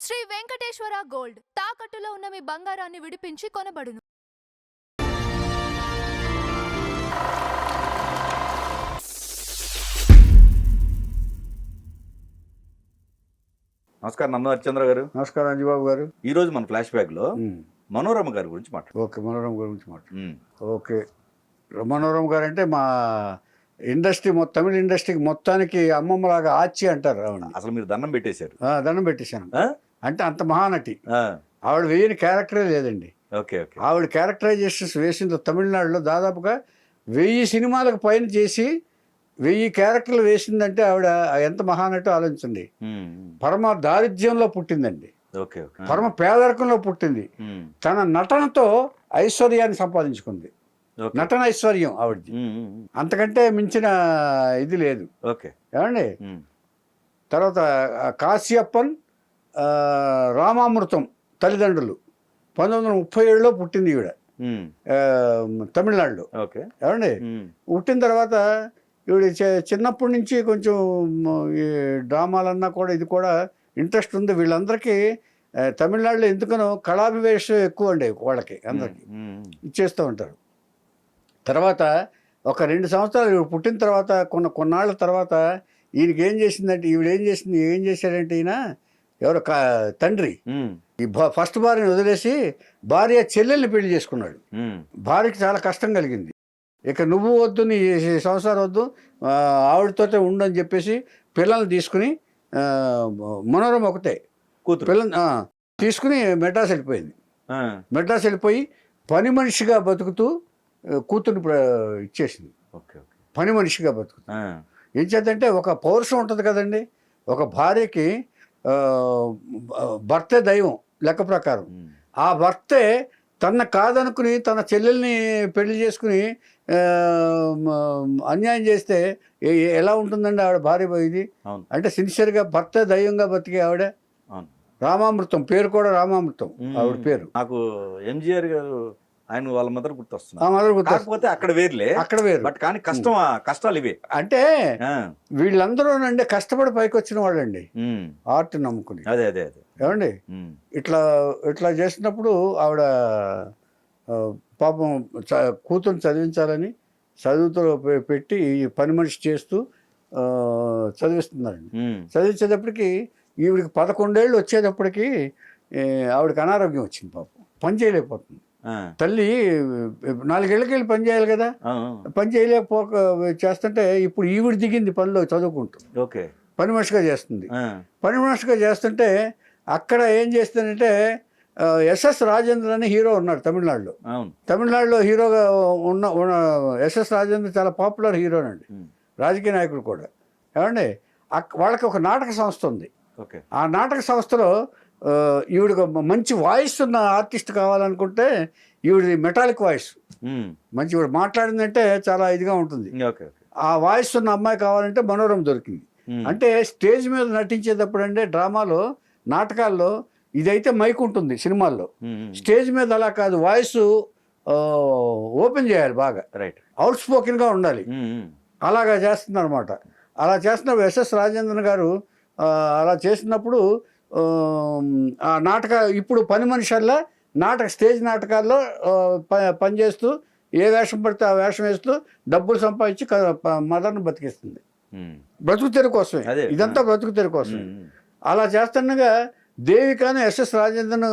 Shri Venkateswara gold తాకట్టులో ఉన్న మీ బంగారాన్ని విడిపించి కొనబడును. నమస్కారం నంద హరిచంద్ర గారు. నమస్కారం అంజబాబు గారు. ఈ రోజు మన ఫ్లాష్ బ్యాక్ లో మనోరమ గారి గురించి మాట్లాడు. ఓకే, మనోరమ గురించి మాట్లాడు. ఓకే, మనోరమ గారు అంటే మా ఇండస్ట్రీ తమిళ ఇండస్ట్రీకి మొత్తానికి అమ్మమ్మలాగా ఆచి అంటారు. అసలు మీరు దండం పెట్టేశారు. దండం పెట్టేశాను. అంటే అంత మహానటి. ఆవిడ వేయని క్యారెక్టరే లేదండి. Okay okay. ఆవిడ క్యారెక్టరైజేషన్స్ వేసిన తమిళనాడులో దాదాపుగా 1000 సినిమాలకు పైన చేసి 1000 క్యారెక్టర్లు వేసిందంటే ఆవిడ ఎంత మహానటో ఆలోచించండి. పరమ దారిద్ర్యంలో పుట్టిందండి. పరమ పేదరికంలో పుట్టింది. తన నటనతో ఐశ్వర్యాన్ని సంపాదించుకుంది. నటన ఐశ్వర్యం ఆవిడది. అంతకంటే మించిన ఇది లేదు. ఏమండి, తర్వాత కాశ్యప్పన్ రామామృతం తల్లిదండ్రులు 1937లో పుట్టింది ఈవిడ తమిళనాడులో. ఏమండి, పుట్టిన తర్వాత ఈవిడ చిన్నప్పటి నుంచి కొంచెం ఈ డ్రామాలన్నా కూడా ఇది కూడా ఇంట్రెస్ట్ ఉంది. వీళ్ళందరికీ తమిళనాడులో ఎందుకనో కళాభివేశం ఎక్కువ అండి వాళ్ళకి, అందరికీ ఇచ్చేస్తూ ఉంటారు. తర్వాత ఒక 2 సంవత్సరాలు ఈవిడ పుట్టిన తర్వాత కొన్నాళ్ళ తర్వాత ఈయనకి ఏం చేసిందంటే ఏం చేశాడంటే ఈయన ఎవరో తండ్రి ఈ ఫస్ట్ భార్యని వదిలేసి భార్య చెల్లెల్ని పెళ్లి చేసుకున్నాడు. భార్యకి చాలా కష్టం కలిగింది. ఇక నువ్వు వద్దు, నీ సంసారం వద్దు, ఆవిడతోటే ఉండని చెప్పేసి పిల్లల్ని తీసుకుని మనోరమ ఒకతే పిల్లల్ని తీసుకుని మెడ్రాస్ వెళ్ళిపోయింది. మెడ్రాస్ వెళ్ళిపోయి పని మనిషిగా బతుకుతూ కూతుర్ని ఇచ్చేసింది. పని మనిషిగా బతుకుతూ ఏం చేద్దంటే ఒక పౌరుషం ఉంటుంది కదండి. ఒక భార్యకి భర్తే దైవం లెక్క ప్రకారం. ఆ భర్తే తన కాదనుకుని తన చెల్లెల్ని పెళ్లి చేసుకుని అన్యాయం చేస్తే ఎలా ఉంటుందండి ఆవిడ భార్య? ఇది అంటే సిన్సియర్గా భర్తే దైవంగా బతికే ఆవిడ. రామామృతం పేరు కూడా రామామృతం ఆవిడ పేరు. నాకు ఎంజీఆర్ గారు ఆయన వాళ్ళ మదర్ గుర్తొస్తుంది. అక్కడ వేరులే, అక్కడ వేరు. బట్ కానీ కష్టాలు ఇవే. అంటే వీళ్ళందరూ అండి కష్టపడి పైకి వచ్చిన వాళ్ళండి, ఆర్ట్ నమ్ముకుని. అదే అదే అదే. ఏమండి, ఇట్లా చేసినప్పుడు ఆవిడ పాపం కూతురు చదివించాలని చదువుతో పెట్టి పని మనిషి చేస్తూ చదివిస్తున్నారండి. చదివించేటప్పటికి ఈవిడికి 11 ఏళ్ళు వచ్చేటప్పటికి ఆవిడకి అనారోగ్యం వచ్చింది. పాపం పని చేయలేకపోతుంది. తల్లి 4 ఏళ్ళకి వెళ్ళి పని చేయాలి కదా, పని చేయలేకపోక చేస్తుంటే ఇప్పుడు ఈవిడ దిగింది పనిలో చదువుకుంటూ. పని మనిషిగా చేస్తుంది. పని మనిషిగా చేస్తుంటే అక్కడ ఏం చేస్తుందంటే ఎస్ఎస్ రాజేంద్ర అని హీరో ఉన్నాడు తమిళనాడులో. తమిళనాడులో హీరోగా ఉన్న ఎస్ఎస్ రాజేంద్ర చాలా పాపులర్ హీరోనండి, రాజకీయ నాయకుడు కూడా. ఏమండి, వాళ్ళకి ఒక నాటక సంస్థ ఉంది. ఆ నాటక సంస్థలో ఈవిడికి మంచి వాయిస్ ఉన్న ఆర్టిస్ట్ కావాలనుకుంటే ఈవిడి మెటాలిక్ వాయిస్ మంచి, ఈవిడ మాట్లాడిందంటే చాలా ఇదిగా ఉంటుంది. ఆ వాయిస్ ఉన్న అమ్మాయి కావాలంటే మనోరమ దొరికింది. అంటే స్టేజ్ మీద నటించేటప్పుడు అంటే డ్రామాలో నాటకాల్లో ఇదైతే మైక్ ఉంటుంది, సినిమాల్లో స్టేజ్ మీద అలా కాదు, వాయిస్ ఓపెన్ చేయాలి బాగా, అవుట్ స్పోకెన్గా ఉండాలి. అలాగా చేస్తుంది అనమాట. అలా చేస్తున్న ఎస్ఎస్ రాజేంద్రన్ గారు అలా చేసినప్పుడు ఆ ఇప్పుడు పని మనుషుల్లో స్టేజ్ నాటకాల్లో పనిచేస్తూ ఏ వేషం పడితే ఆ వేషం వేస్తూ డబ్బులు సంపాదించి మదర్ను బతికిస్తుంది. బ్రతుకు తెరు కోసమే ఇదంతా, బ్రతుకు తెరు కోసమే. అలా చేస్తుండగా దేవికాను ఎస్ఎస్ రాజేంద్రన్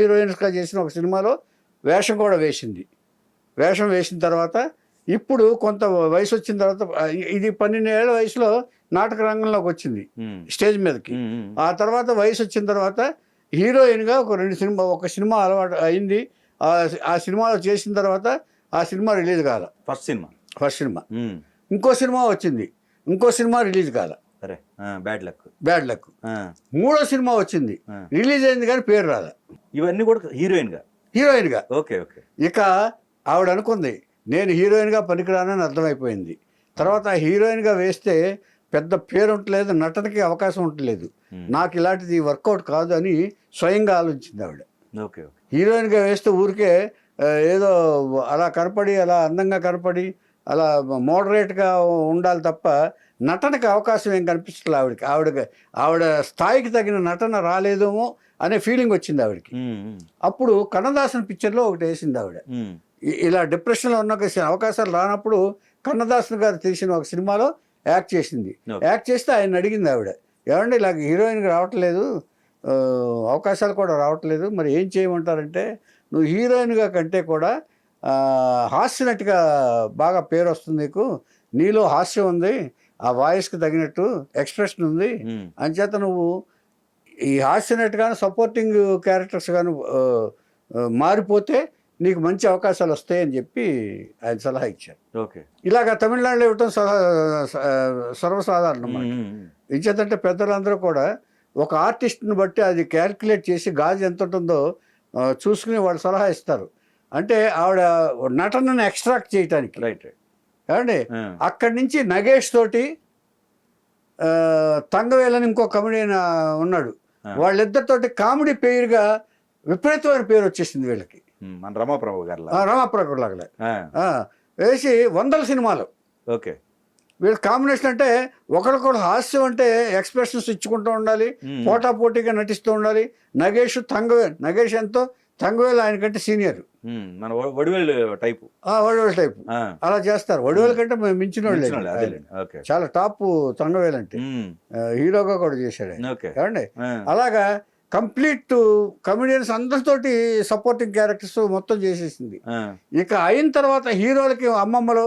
హీరోయిన్స్గా చేసిన ఒక సినిమాలో వేషం కూడా వేసింది. వేషం వేసిన తర్వాత ఇప్పుడు కొంత వయసు వచ్చిన తర్వాత, ఇది 12 ఏళ్ల వయసులో నాటక రంగంలోకి వచ్చింది స్టేజ్ మీదకి. ఆ తర్వాత వయసు వచ్చిన తర్వాత హీరోయిన్గా ఒక సినిమా అలవాటు అయింది. ఆ సినిమాలో చేసిన తర్వాత ఆ సినిమా రిలీజ్ కాల. ఫస్ట్ సినిమా ఇంకో సినిమా వచ్చింది, ఇంకో సినిమా రిలీజ్ కాల. Bad luck. 3వ సినిమా వచ్చింది, రిలీజ్ అయింది కానీ పేరు రాల. ఇవన్నీ కూడా హీరోయిన్గా. ఇక ఆవిడ అనుకుంది నేను హీరోయిన్గా పనికిరానని అర్థమైపోయింది. తర్వాత హీరోయిన్గా వేస్తే పెద్ద పేరు ఉండలేదు, నటనకి అవకాశం ఉండలేదు, నాకు ఇలాంటిది వర్కౌట్ కాదు అని స్వయంగా ఆలోచించింది ఆవిడ. హీరోయిన్గా వేస్తే ఊరికే ఏదో అలా కనపడి, అలా అందంగా కనపడి అలా మోడరేట్గా ఉండాలి తప్ప నటనకి అవకాశం ఏం కనిపిస్తుంది ఆవిడ స్థాయికి తగిన నటన రాలేదేమో అనే ఫీలింగ్ వచ్చింది ఆవిడకి. అప్పుడు కన్నదాసన్ పిక్చర్లో ఒకటి వేసింది ఆవిడ. ఇలా డిప్రెషన్లో ఉన్న అవకాశాలు రానప్పుడు కన్నదాసన్ గారు తీసిన ఒక సినిమాలో యాక్ట్ చేసింది. యాక్ట్ చేస్తే ఆయన అడిగింది ఆవిడ, ఏమండి ఇలా హీరోయిన్కి రావట్లేదు, అవకాశాలు కూడా రావట్లేదు, మరి ఏం చేయమంటారంటే, నువ్వు హీరోయిన్గా కంటే కూడా హాస్య నటిగా బాగా పేరు వస్తుంది, నీలో హాస్యం ఉంది, ఆ వాయిస్కి తగినట్టు ఎక్స్ప్రెషన్ ఉంది, అంచేత నువ్వు ఈ హాస్య నటిగాను సపోర్టింగ్ క్యారెక్టర్స్ గాను మారిపోతే నీకు మంచి అవకాశాలు వస్తాయని చెప్పి ఆయన సలహా ఇచ్చారు. ఓకే, ఇలాగ తమిళనాడులో ఇవ్వటం సర్వసాధారణం. ఇంచేతంటే పెద్దలందరూ కూడా ఒక ఆర్టిస్ట్ని బట్టి అది క్యాల్కులేట్ చేసి గాజు ఎంత ఉంటుందో చూసుకుని వాళ్ళు సలహా ఇస్తారు. అంటే ఆవిడ నటనను ఎక్స్ట్రాక్ట్ చేయటానికి. రైట్. ఏమండి అక్కడి నుంచి నగేష్ తోటి తంగవేలని ఇంకో కమెడియన్ ఉన్నాడు, వాళ్ళిద్దరితోటి కామెడీ పేరుగా విపరీతమైన పేరు వచ్చేసింది వీళ్ళకి. రమాప్రభు గారు లాగా వేసి 100 సినిమాలు. ఓకే, వీళ్ళ కాంబినేషన్ అంటే ఒకరికొకరు హాస్యం అంటే ఎక్స్ప్రెషన్స్ ఇచ్చుకుంటూ ఉండాలి, పోటాపోటీగా నటిస్తూ ఉండాలి. నగేష్ ఎంతో, తంగవేలు ఆయన కంటే సీనియర్, వడివేలు టైపు అలా చేస్తారు. వడివేలు కంటే మించిన వాళ్ళు, చాలా టాప్ తంగవేలు అంటే, హీరోగా కూడా చేశాడు. ఏమండి అలాగా కంప్లీట్ కమెడియన్స్ అందరితోటి సపోర్టింగ్ క్యారెక్టర్స్ మొత్తం చేసేసింది. ఇక అయిన తర్వాత హీరోలకి అమ్మమ్మలో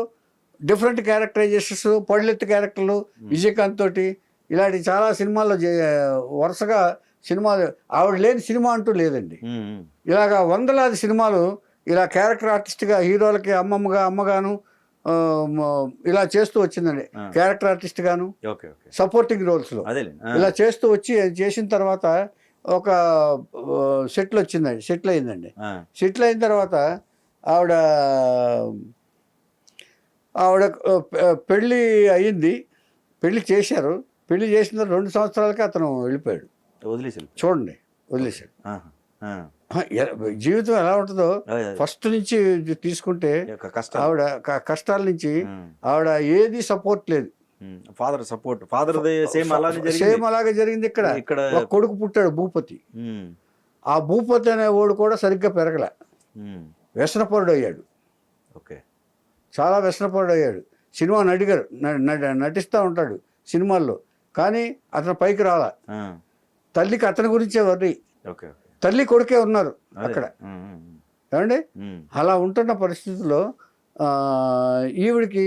డిఫరెంట్ క్యారెక్టరైజేషన్స్, పొడిలెత్తు క్యారెక్టర్లు, విజయకాంత్ తోటి ఇలాంటి చాలా సినిమాల్లో వరుసగా సినిమాలు, ఆవిడ లేని సినిమా అంటూ లేదండి. ఇలాగా 100లాది సినిమాలు ఇలా క్యారెక్టర్ ఆర్టిస్ట్గా హీరోలకి అమ్మగాను ఇలా చేస్తూ వచ్చిందండి. క్యారెక్టర్ ఆర్టిస్ట్ గాను సపోర్టింగ్ రోల్స్లో ఇలా చేస్తూ వచ్చి చేసిన తర్వాత ఒక సెటిల్ అయిందండి. సెటిల్ అయిన తర్వాత ఆవిడ పెళ్ళి అయ్యింది, పెళ్లి చేశారు. పెళ్లి చేసిన 2 సంవత్సరాలకి అతను వెళ్ళిపోయాడు, చూడండి వదిలేశాడు. జీవితం ఎలా ఉంటుందో ఫస్ట్ నుంచి తీసుకుంటే ఆవిడ కష్టాల నుంచి ఆవిడ ఏది సపోర్ట్ లేదు. ఫాదర్ సేమ్ అలాగే జరిగింది. ఇక్కడ ఒక కొడుకు పుట్టాడు భూపతి. ఆ భూపతి అనే వాడు కూడా సరిగ్గా పెరగలే, వ్యసనపరుడు అయ్యాడు. చాలా వ్యసనపరుడు అయ్యాడు. సినిమా నటిస్తూ ఉంటాడు సినిమాల్లో, కానీ అతను పైకి రాలా. తల్లికి అతని గురించే వర్రి, తల్లి కొడుకే ఉన్నారు అక్కడ. ఏమండి అలా ఉంటున్న పరిస్థితుల్లో ఈవిడికి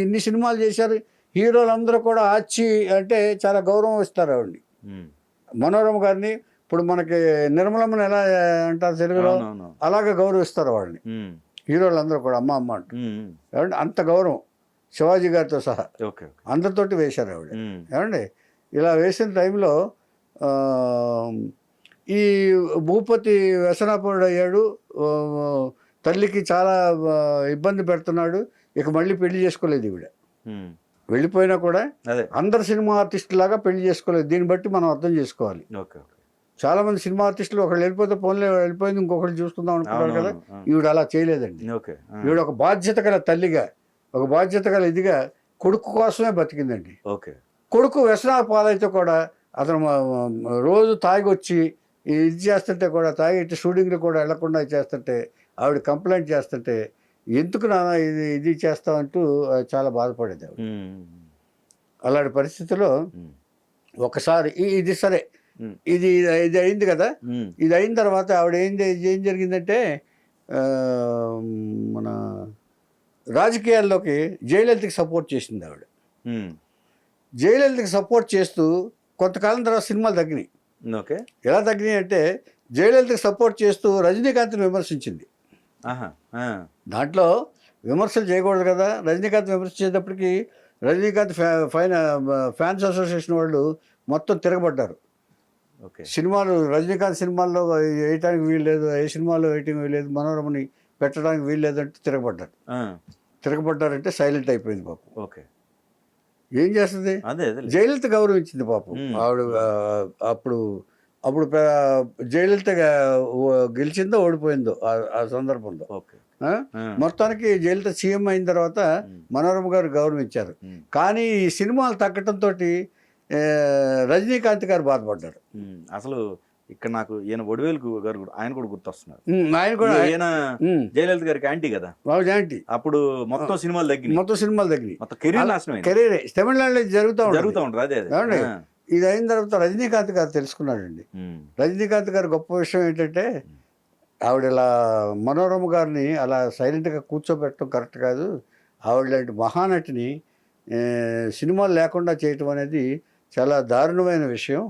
ఇన్ని సినిమాలు చేశారు. హీరోలందరూ కూడా ఆచి అంటే చాలా గౌరవం ఇస్తారు ఆవిడ్ని. మనోరమ గారిని ఇప్పుడు మనకి నిర్మలమ్మని ఎలా అంటారు తెలుగులో, అలాగే గౌరవిస్తారు వాళ్ళని హీరోలందరూ కూడా, అమ్మ అంటూ. ఏమండి అంత గౌరవం శివాజీ గారితో సహా అందరితోటి వేశారు ఆవిడ. ఏమండి ఇలా వేసిన టైంలో ఈ భూపతి వ్యసనపరుడు అయ్యాడు, తల్లికి చాలా ఇబ్బంది పెడుతున్నాడు. ఇక మళ్ళీ పెళ్లి చేసుకోలేదు ఈవిడ. వెళ్ళిపోయినా కూడా అందరు సినిమా ఆర్టిస్ట్ లాగా పెళ్లి చేసుకోలేదు. దీన్ని బట్టి మనం అర్థం చేసుకోవాలి. చాలా మంది సినిమా ఆర్టిస్టులు ఒకళ్ళు వెళ్ళిపోతే ఫోన్లో వెళ్ళిపోయింది ఇంకొకళ్ళు చూసుకుందాం అనుకున్నారు కదా, ఈవిడ అలా చేయలేదండి. ఈవిడ ఒక బాధ్యత గల తల్లిగా, ఒక బాధ్యత గల ఇదిగా కొడుకు కోసమే బతికిందండి. కొడుకు వ్యసనాల పాలైతే కూడా అతను రోజు తాగి వచ్చి ఇది చేస్తుంటే కూడా, తాగి షూటింగ్లు కూడా వెళ్లకుండా చేస్తుంటే ఆవిడ కంప్లైంట్ చేస్తుంటే, ఎందుకు నాన్న ఇది చేస్తామంటూ చాలా బాధపడేది ఆవిడ. అలాంటి పరిస్థితిలో ఒకసారి ఇది సరే ఇది అయింది కదా, ఇది అయిన తర్వాత ఆవిడ ఏం జరిగిందంటే మన రాజకీయాల్లోకి జయలలితకి సపోర్ట్ చేసింది ఆవిడ. జయలలితకి సపోర్ట్ చేస్తూ కొంతకాలం తర్వాత సినిమాలు తగ్గినాయి. ఎలా తగ్గినాయి అంటే, జయలలితకి సపోర్ట్ చేస్తూ రజనీకాంత్ని విమర్శించింది. దాంట్లో విమర్శలు చేయకూడదు కదా, రజనీకాంత్ విమర్శించేటప్పటికి రజనీకాంత్ ఫ్యాన్స్ అసోసియేషన్ వాళ్ళు మొత్తం తిరగబడ్డారు. సినిమాలు రజనీకాంత్ సినిమాల్లో వేయటానికి వీల్లేదు, ఏ సినిమాలో వేయటానికి వీల్లేదు, మనోరమని పెట్టడానికి వీల్లేదు అంటే తిరగబడ్డారంటే సైలెంట్ అయిపోయింది పాపం. ఏం చేస్తుంది, జయలలిత గౌరవించింది పాపం. ఆవిడ అప్పుడు అప్పుడు జయలలిత గెలిచిందో ఓడిపోయిందో ఆ సందర్భంలో. మొత్తానికి జయలలిత సీఎం అయిన తర్వాత మనోరమ గారు గౌరవించారు. కానీ ఈ సినిమాలు తగ్గటంతో రజనీకాంత్ గారు బాధపడ్డారు. అసలు ఇక్కడ నాకు ఈయన వడివేలు గారు ఆయన కూడా గుర్తొస్తున్నారు. ఆయన కూడా ఈయన జయలలిత గారికి యాంటీ కదా, యాంటీ. అప్పుడు మొత్తం సినిమాలు తగ్గినాయి, మొత్తం కెరీర్ నాశనం, కెరీర్ తమిళనాడులో జరుగుతూ ఉంటుంది. అదే ఇది అయిన తర్వాత రజనీకాంత్ గారు తెలుసుకున్నాడండి. రజనీకాంత్ గారు గొప్ప విషయం ఏంటంటే, ఆవిడ ఇలా మనోరమ గారిని అలా సైలెంట్గా కూర్చోబెట్టడం కరెక్ట్ కాదు, ఆవిడ లాంటి మహానటిని సినిమాలు లేకుండా చేయటం అనేది చాలా దారుణమైన విషయం.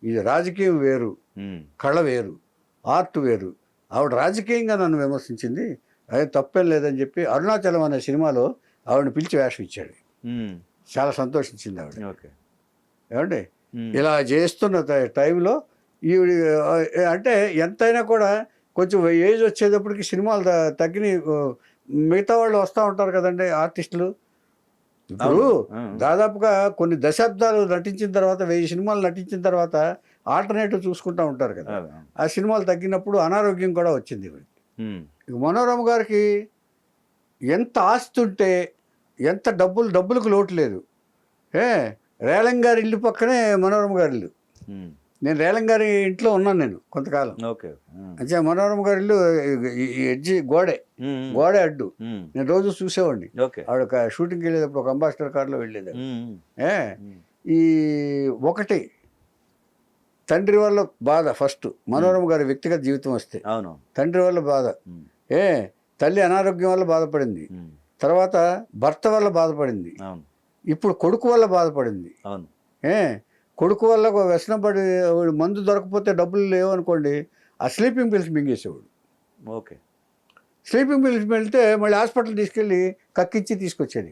ఇది రాజకీయం వేరు, కళ వేరు, ఆర్ట్ వేరు. ఆవిడ రాజకీయంగా నన్ను విమర్శించింది, అదే తప్పేం లేదని చెప్పి అరుణాచలం అనే సినిమాలో ఆవిడని పిలిచి వేషం ఇచ్చాడు. చాలా సంతోషించింది ఆవిడ. ఏమండి ఇలా చేస్తున్న టైంలో ఈవిడ అంటే ఎంతైనా కూడా కొంచెం ఏజ్ వచ్చేటప్పటికి సినిమాలు తగ్గిన మిగతా వాళ్ళు వస్తూ ఉంటారు కదండి ఆర్టిస్టులు. ఇప్పుడు దాదాపుగా కొన్ని దశాబ్దాలు నటించిన తర్వాత 1000 సినిమాలు నటించిన తర్వాత ఆల్టర్నేటివ్ చూసుకుంటూ ఉంటారు కదా. ఆ సినిమాలు తగ్గినప్పుడు అనారోగ్యం కూడా వచ్చింది ఇవిడికి. మనోరమ గారికి ఎంత ఆస్తి ఉంటే, ఎంత డబ్బులకు లోటు లేదు. రేలంగ్ గారి ఇల్లు పక్కనే మనోరమ గారి ఇల్లు. నేను రేలంగ్ గారి ఇంట్లో ఉన్నాను నేను కొంతకాలం. అంటే మనోరమ గారి ఇల్లు ఎడ్జి గోడే అడ్డు. నేను రోజు చూసేవాడిని. ఆవిడ షూటింగ్కి వెళ్ళేటప్పుడు ఒక అంబాసిడర్ కార్లో వెళ్ళేది. ఈ ఒకటి తండ్రి వల్ల బాధ, ఫస్ట్ మనోరమ గారి వ్యక్తిగత జీవితం వస్తే తండ్రి వల్ల బాధ, తల్లి అనారోగ్యం వల్ల బాధపడింది, తర్వాత భర్త వల్ల బాధపడింది, ఇప్పుడు కొడుకు వల్ల బాధపడింది. కొడుకు వల్ల వ్యసనం పడి మందు దొరకపోతే డబ్బులు లేవనుకోండి, ఆ స్లీపింగ్ పిల్స్ మింగేసేవాడు. స్లీపింగ్ పిల్స్ వెళ్తే మళ్ళీ హాస్పిటల్ తీసుకెళ్ళి కక్కించి తీసుకొచ్చేది.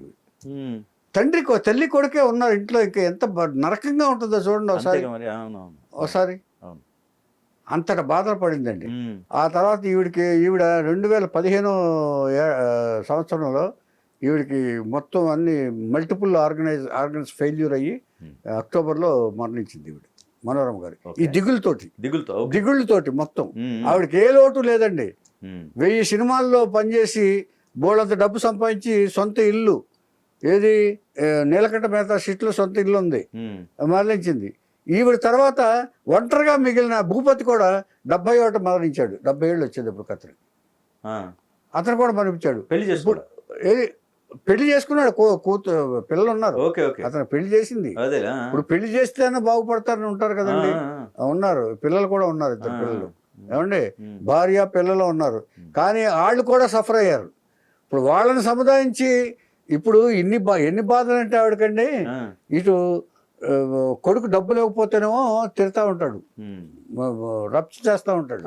తల్లి కొడుకే ఉన్నారు ఇంట్లో. ఇంకా ఎంత నరకంగా ఉంటుందో చూడండి ఒకసారి. అంతట బాధలు పడిందండి. ఆ తర్వాత ఈవిడ 2015 సంవత్సరంలో ఈవిడికి మొత్తం అన్ని మల్టిపుల్ ఆర్గన్స్ ఫెయిల్యూర్ అయ్యి అక్టోబర్లో మరణించింది ఈవిడ, మనోరమ గారు. ఈ దిగుళ్ళతోటి మొత్తం ఆవిడకి ఏ లోటు లేదండి. 1000 సినిమాల్లో పనిచేసి బోళ్ళంత డబ్బు సంపాదించి సొంత ఇల్లు, ఏది నీలకంఠ మేతా సిట్లో సొంత ఇల్లు ఉంది, మరణించింది. ఈవిడ తర్వాత ఒంటరిగా మిగిలిన భూపతి కూడా 71 మరణించాడు. 70 ఏళ్ళు వచ్చేటప్పుడు అతను కూడా మరణించాడు. పెళ్లి చేసుకున్నాడు, పిల్లలు ఉన్నారు. అతను పెళ్లి చేసింది. ఇప్పుడు పెళ్లి చేస్తేనే బాగుపడతారని ఉంటారు కదండి, ఉన్నారు పిల్లలు కూడా ఉన్నారు, 2 పిల్లలు. ఏమండి భార్య పిల్లలు ఉన్నారు. కానీ వాళ్ళు కూడా సఫర్ అయ్యారు. ఇప్పుడు వాళ్ళని సముదాయించి ఇప్పుడు ఎన్ని బాధలు అంటే ఆవిడకండి, ఇటు కొడుకు డబ్బు లేకపోతేనేమో తిడతా ఉంటాడు, రప్చు చేస్తూ ఉంటాడు.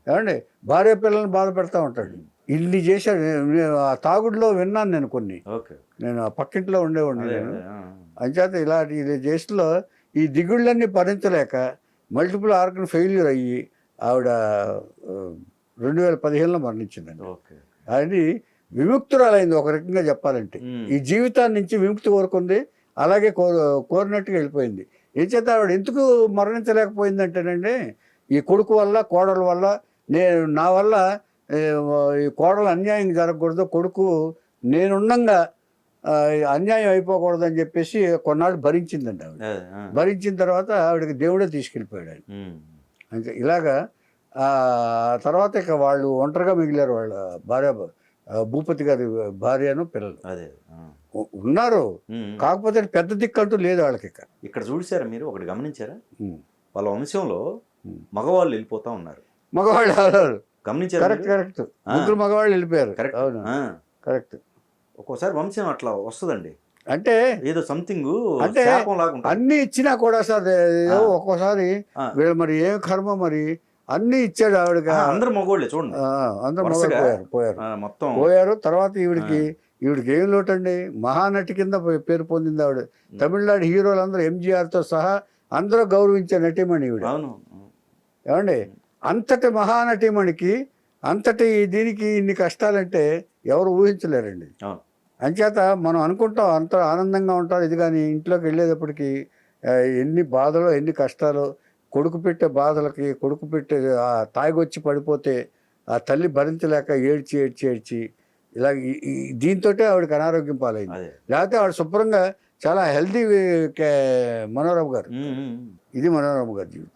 ఏమండి భార్య పిల్లల్ని బాధ పెడతా ఉంటాడు. ఇన్ని చేశాడు. ఆ తాగుడులో విన్నాను నేను కొన్ని. నేను ఆ పక్కింట్లో ఉండేవాడిని నేను. అంచేత ఇలాంటి చేసిలో ఈ దిగుళ్ళన్నీ భరించలేక మల్టిపుల్ ఆర్గన్ ఫెయిల్యూర్ అయ్యి ఆవిడ 2015లో మరణించిందండి. అది విముక్తురాలైంది ఒక రకంగా చెప్పాలంటే. ఈ జీవితాన్ని నుంచి విముక్తి కోరుకుంది, అలాగే కోరినట్టుగా వెళ్ళిపోయింది. ఏం చేత ఆవిడ ఎందుకు మరణించలేకపోయిందంటేనండి, ఈ కొడుకు వల్ల కోడల వల్ల, నా వల్ల ఈ కోడలు అన్యాయం జరగకూడదు, కొడుకు నేనుండంగా అన్యాయం అయిపోకూడదు అని చెప్పేసి కొన్నాళ్ళు భరించిందండి ఆవిడ. భరించిన తర్వాత ఆవిడకి దేవుడే తీసుకెళ్ళిపోయాడు ఆయన. అంటే ఇలాగా తర్వాత ఇక వాళ్ళు ఒంటరిగా మిగిలారు. వాళ్ళ భార్య భూపతి గారి భార్యను పిల్లలు ఉన్నారు. కాకపోతే పెద్ద దిక్కంటూ లేదు వాళ్ళకి. ఇక్కడ చూసారా మీరు, ఒకటి గమనించారా, వాళ్ళ వంశంలో మగవాళ్ళు వెళ్ళిపోతా ఉన్నారు. మగవాళ్ళు గమనించారు? కరెక్ట్. ముగ్గురు మగవాళ్ళు వెళ్ళిపోయారు. కరెక్ట్. ఒక్కోసారి వంశం అట్లా వస్తుందండి. అంటే ఏదో సంథింగ్ అంటే అన్ని ఇచ్చినా కూడా సార్ ఒక్కోసారి వీళ్ళు మరి ఏం కర్మ, మరి అన్ని ఇచ్చాడు ఆవిడకి. అందరు మగవాళ్ళే చూడండి, అందరు మగవాళ్ళు పోయారు. తర్వాత ఈవిడికి ఏం లోటండి, మహానటి కింద పేరు పొందింది ఆవిడ. తమిళనాడు హీరోలు అందరూ ఎంజీఆర్తో సహా అందరూ గౌరవించే నటిమణి ఈవిడ. ఏమండి అంతటి మహానటిమణికి అంతటి దీనికి ఇన్ని కష్టాలంటే ఎవరు ఊహించలేరండి. అంచేత మనం అనుకుంటాం అంత ఆనందంగా ఉంటాం ఇది, కానీ ఇంట్లోకి వెళ్ళేటప్పటికి ఎన్ని బాధలు, ఎన్ని కష్టాలు, కొడుకు పెట్టే బాధలకి, కొడుకు పెట్టే తాగొచ్చి పడిపోతే ఆ తల్లి భరించలేక ఏడ్చి ఏడ్చి ఏడ్చి ఇలా దీంతోటే ఆవిడకి అనారోగ్యం పాలైంది. లేకపోతే ఆవిడ శుభ్రంగా చాలా హెల్దీ మనోరమ గారు. ఇది మనోరమ గారి జీవితం.